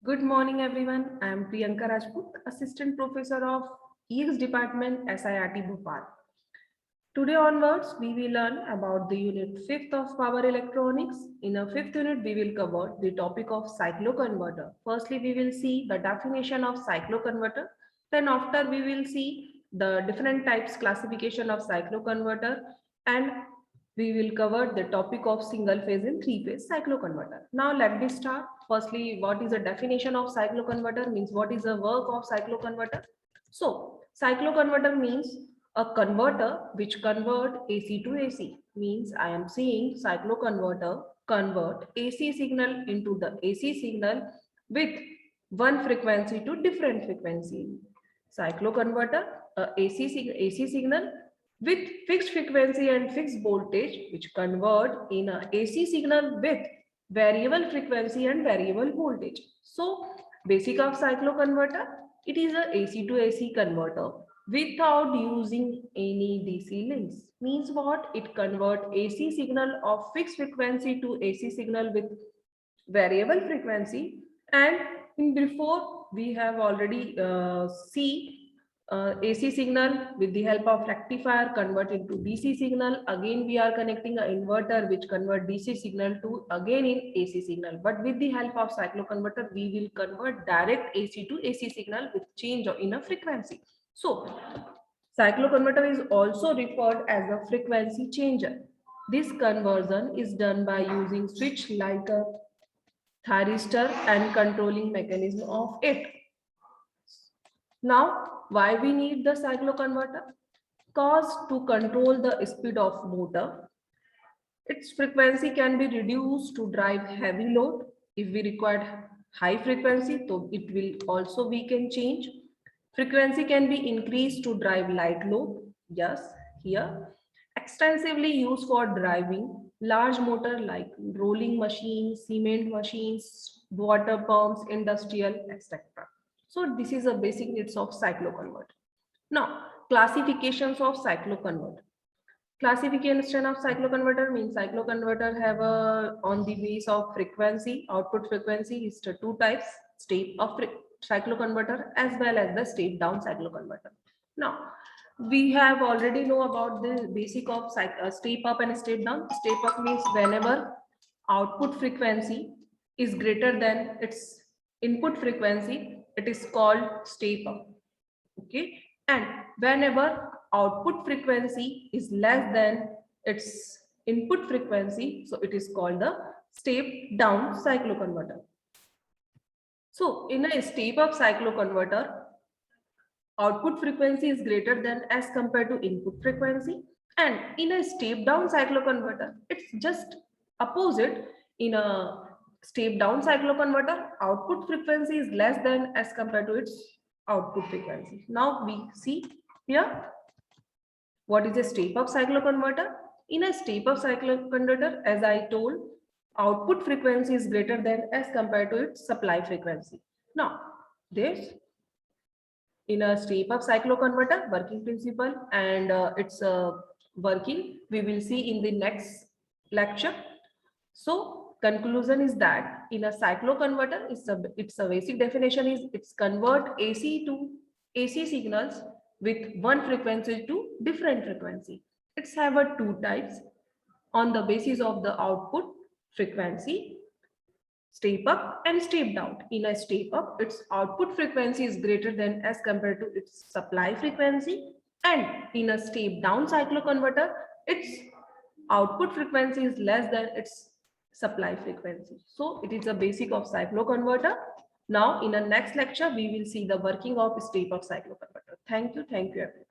Good morning, everyone. I am Priyanka Rajput, Assistant Professor of EX Department, SIRT Bhopal. Today onwards, we will learn about the unit 5th of Power Electronics. In our 5th unit, we will cover the topic of cycloconverter. Firstly, we will see the definition of cycloconverter. Then after, we will see the different types classification of cycloconverter, and we will cover the topic of single phase and three phase cycloconverter. Now let me start. Firstly, what is the definition of cycloconverter? Means what is the work of cycloconverter? So cycloconverter means a converter which convert AC to AC. Means I am saying cycloconverter convert AC signal into the AC signal with one frequency to different frequency. Cycloconverter, AC signal with fixed frequency and fixed voltage which convert in a AC signal with variable frequency and variable voltage. So basic of cycloconverter, it is a AC to AC converter without using any DC links. Means what? It convert AC signal of fixed frequency to AC signal with variable frequency. And in before we have already see AC signal with the help of rectifier convert into DC signal. Again, we are connecting an inverter which convert DC signal to again in AC signal. But with the help of cycloconverter, we will convert direct AC to AC signal with change in a frequency. So, cycloconverter is also referred as a frequency changer. This conversion is done by using switch like a thyristor and controlling mechanism of it. Now, why we need the cycloconverter? Because to control the speed of motor, its frequency can be reduced to drive heavy load. If we require high frequency, so it will also we can change. Frequency can be increased to drive light load. Yes, here. Extensively used for driving large motor like rolling machines, cement machines, water pumps, industrial, etc. So this is a basic needs of cycloconverter. Now, classifications of cycloconverter. Classification of cycloconverter means cycloconverter have a on the base of frequency, output frequency is the two types, step of cycloconverter as well as the step down cycloconverter. Now, we have already know about the basic of step up and step down. Step up means whenever output frequency is greater than its input frequency, it is called step up. Okay, and whenever output frequency is less than its input frequency, so it is called the step down cycloconverter. So in a step up cycloconverter, output frequency is greater than as compared to input frequency, and in a step down cycloconverter it's just opposite. In a step down cycloconverter, output frequency is less than as compared to its output frequency. Now we see here what is a step up cycloconverter. In a step up cycloconverter, as I told, output frequency is greater than as compared to its supply frequency. Now this in a step up cycloconverter working principle and its working we will see in the next lecture. So conclusion is that in a cycloconverter, its a basic definition is it's convert AC to AC signals with one frequency to different frequency. It's have a two types on the basis of the output frequency, step up and step down. In a step up, its output frequency is greater than as compared to its supply frequency, and in a step down cycloconverter, its output frequency is less than its supply frequency. So it is a basic of cycloconverter. Now in the next lecture, we will see the working of step up cycloconverter. Thank you everyone.